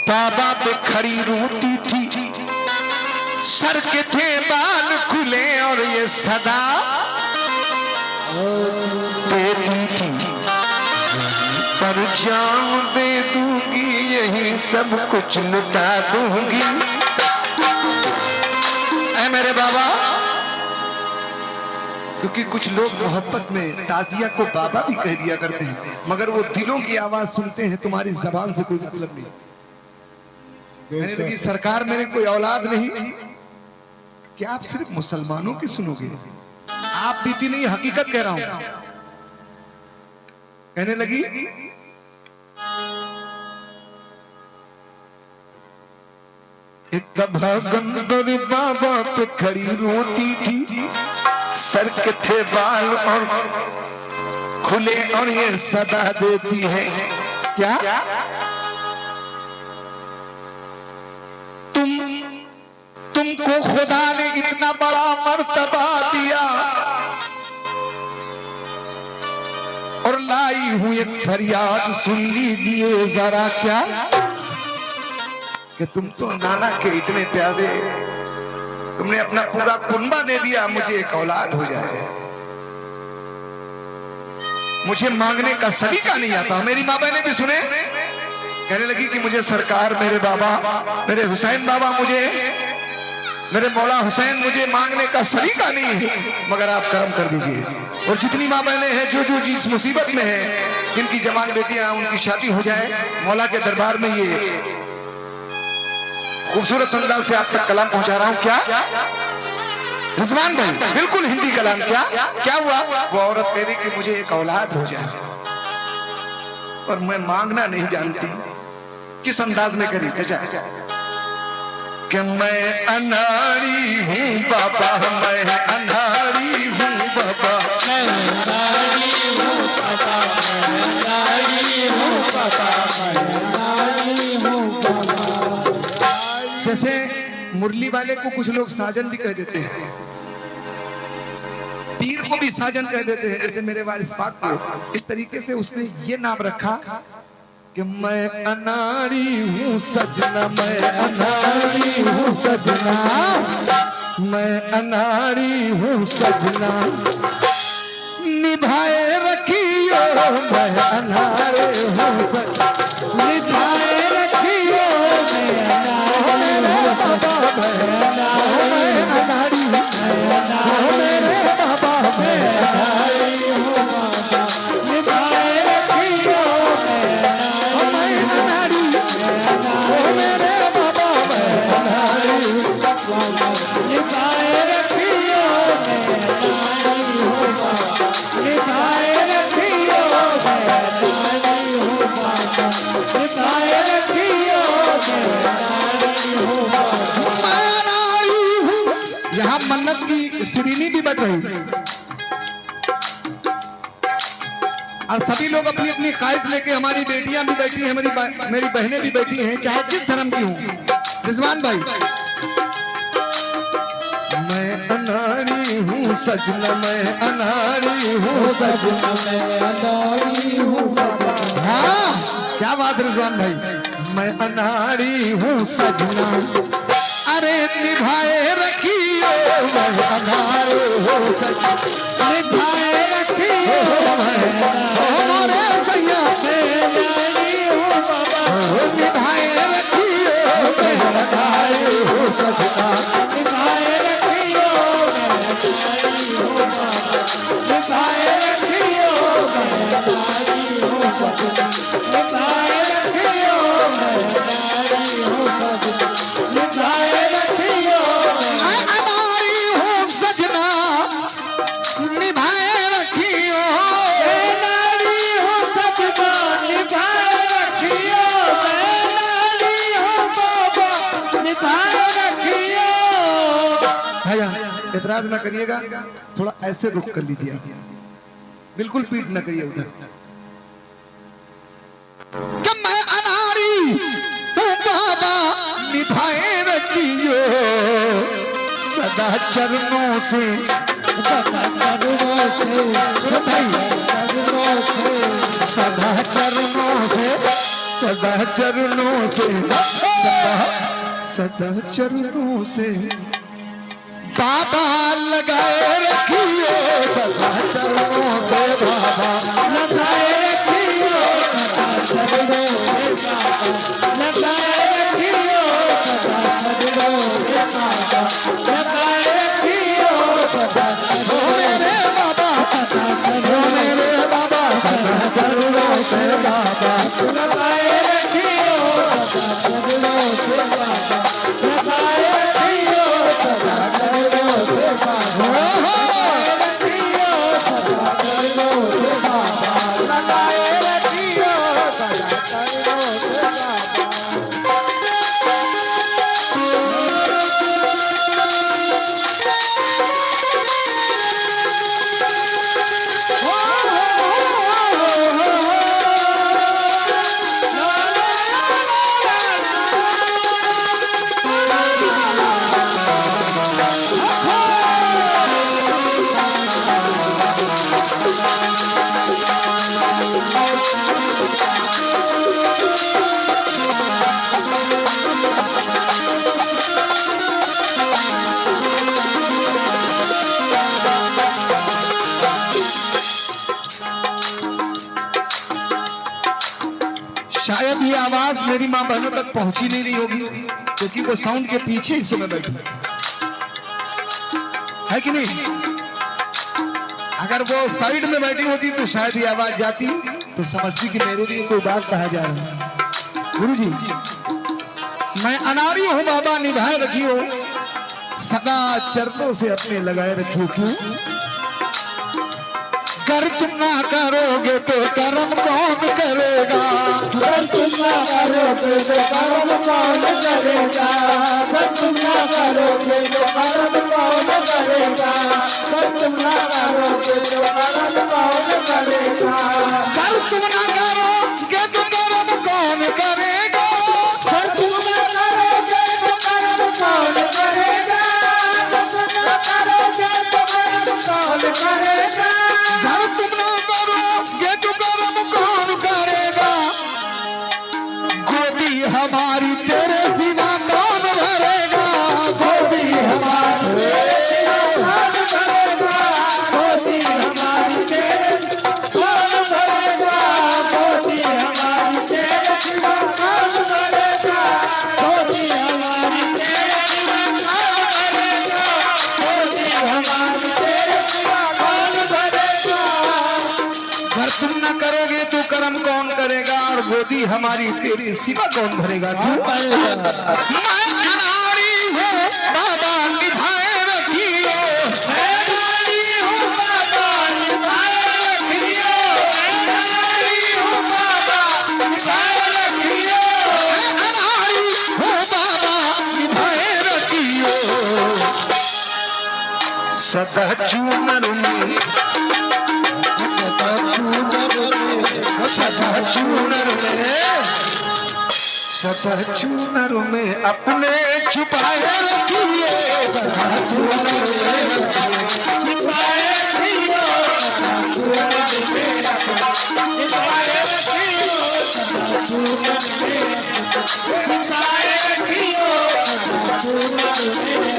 बाबा पे खड़ी रोती थी, सर के थे बाल खुले और ये सदा देती थी, पर जान दे दूंगी यही सब कुछ लुटा दूंगी। ऐ मेरे बाबा, क्योंकि कुछ लोग मोहब्बत में ताजिया को बाबा भी कह दिया करते हैं, मगर वो दिलों की आवाज सुनते हैं, तुम्हारी जबान से कोई मतलब नहीं। कहने लगी सरकार मेरे कोई औलाद नहीं, क्या आप सिर्फ मुसलमानों की सुनोगे? आप बीती नहीं, हकीकत कह रहा हूं। कहने लगी एक भागंदर बाबा पे खड़ी रोती थी, सर के थे बाल और खुले और ये सदा देती है क्या? तुमको खुदा ने इतना बड़ा मर्तबा दिया और लाई हूं एक फरियाद, सुन लीजिए जरा क्या, कि तुम तो नाना के इतने प्यारे, तुमने अपना पूरा कुनबा दे दिया, मुझे एक औलाद हो जाए। मुझे मांगने का सलीका नहीं आता। मेरी माँ बहने भी सुने, कहने लगी कि मुझे सरकार, मेरे बाबा, मेरे हुसैन बाबा, मुझे मेरे मौला हुसैन, मुझे मांगने का सलीका नहीं है, मगर आप करम कर दीजिए। और जितनी माँ बहने हैं जो जो जिस मुसीबत में है, जिनकी जवान बेटियां, उनकी शादी हो जाए, मौला के दरबार में ये खूबसूरत अंदाज से आप तक कलाम पहुंचा रहा हूं। क्या रिजवान भाई, बिल्कुल हिंदी कलाम। क्या हुआ? वो औरत कह रही कि मुझे एक औलाद हो जाए और मैं मांगना नहीं जानती। किस अंदाज में करी चचा? कि मैं अनाड़ी हूँ बाबा, मैं अनाड़ी हूँ बाबा, मैं अनाड़ी हूँ बाबा, मैं अनाड़ी हूँ बाबा, मैं अनाड़ी हूँ बाबा। जैसे मुरली वाले को कुछ लोग साजन भी कह देते हैं, पीर को भी साजन कह देते हैं, जैसे मेरे वारिस पाक को। इस तरीके से उसने ये नाम रखा कि मैं अनाड़ी हूँ सजना, मैं अनाड़ी हूँ सजना, मैं अनाड़ी हूँ सजना, निभाए रखियो, मैं अनाड़ी हूँ सजना, निभाए रखियो, मैं अनाड़ी हूँ, मेरे बाबा मैं अनाड़ी हूँ, निभाए रखियो, मेरे बाबा मैं अनाड़ी हूँ, निभाए रखियो, निभाए रखियो, निभाए रखियो, मैं अनाड़ी हूँ। यहाँ मन्नत की सुरीनी भी बढ़ रही और सभी लोग अपनी अपनी ख्वाहिश लेके, हमारी बेटियां भी बैठी हैं, मेरी बहनें भी बैठी हैं, चाहे जिस धर्म की हूं। रिजवान भाई, मैं अनाड़ी हूँ सजना, मैं अनाड़ी हूँ सजना, मैं अनाड़ी हूँ सजना। हाँ, क्या बात रिजवान भाई, मैं अनाड़ी हूँ सजना, अरे निभाए रखियो, मैं अनाड़ी हूँ सजना, निभाए रखियो, हमारे सैया निभाए रखियो, मैं अनाड़ी हूँ सजना, निभाए रखियो, निभाए रखियो, निभाए रखियो, निभाए रखियो, मैं अनाड़ी हूँ सजना, निभाए रखियो, नारी हूँ सजना, निभाए रखियो, मैं नारी हूँ बाबा, निभाए रखियो। भैया एतराज ना करिएगा, थोड़ा ऐसे रुख कर लीजिए आप, बिल्कुल पीठ ना करिए उधर। कि मैं अनाड़ी हूँ बाबा, निभाए रखियो, सदा चरणों से, सदा चरणों से, सदा चरणों से, सदा चरणों से, सदा चरणों से बाबा लगाए रखिए, सदा चरणों से बाबा लगाए रखिए, सदा चरणों से बाबा लगाए रखिए, सदा चरणों से बाबा लगाए रखिए, सदा मेरे बाबा, मेरे बाबा, सदा चरणों से बाबा लगाए रखिए, सदा चरणों से बाबा लगाए रखिए, सदा चरणों से बाबा लगाए रखिए, सदा चरणों से शायद ये आवाज मेरी माँ बहनों तक पहुंची नहीं रही होगी, क्योंकि वो साउंड के पीछे इस समय बैठे है कि नहीं। अगर वो साइड में बैठी होती तो शायद ये आवाज जाती तो समझती कि मेरे लिए कोई बात कहा जा रहा है। गुरु जी, मैं अनाड़ी हूं बाबा, निभाए रखियो, सदा चरणों से अपने लगाए रखियो। क्यों? कर तुम ना करोगे तो कर्म कौन करेगा, कर तुम ना करोगे तो कर्म कौन करेगा, कर तुम ना करोगे तो कर्म कौन करेगा, कर तुम ना करोगे तो कर्म कौन करेगा, कर तुम ना करोगे तो कर्म कौन करेगा, कर तुम ना करोगे तो कर्म कौन करेगा, कर तुम ना करोगे तो कर्म कौन करेगा, घर तुम ना करोगे तो कर्म कौन करेगा, गोदी हमारी तेरे सिवा कौन भरेगा, गोदी हमारी तेरे सिवा कौन भरेगा, गोदी हमारी तेरे कौन भरेगा, गोदी हमारी तेरे सिवा कौन भरेगा, गोदी हमारी तेरे सिवा कौन भरेगा, गोदी हमारी तेरे सिवा कौन भरेगा, घर तुम ना करोगे तो कर्म कौन करेगा, और गोदी हमारी तेरे सिवा कौन भरेगा। मैं अनाड़ी हूँ बाबा, निभाए रखियो, मैं अनाड़ी हूँ बाबा, निभाए रखियो, मैं अनाड़ी हूँ बाबा, निभाए रखियो, मैं अनाड़ी हूँ बाबा, निभाए रखियो, सदा चूनर में, सदा चूनर में, सदा चूनर में अपने छुपाए रखिए, सदा चूनर में छुपाए रखिए, सदा चूनर में छुपाए रखिए, सदा चूनर में छुपाए रखिए, सदा चूनर में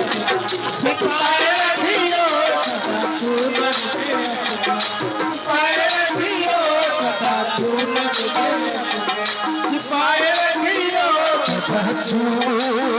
छुपाए रखिए, सदा चूनर में छुपाए रखिए, सदा चूनर में छुपाए रखिए, सदा चूनर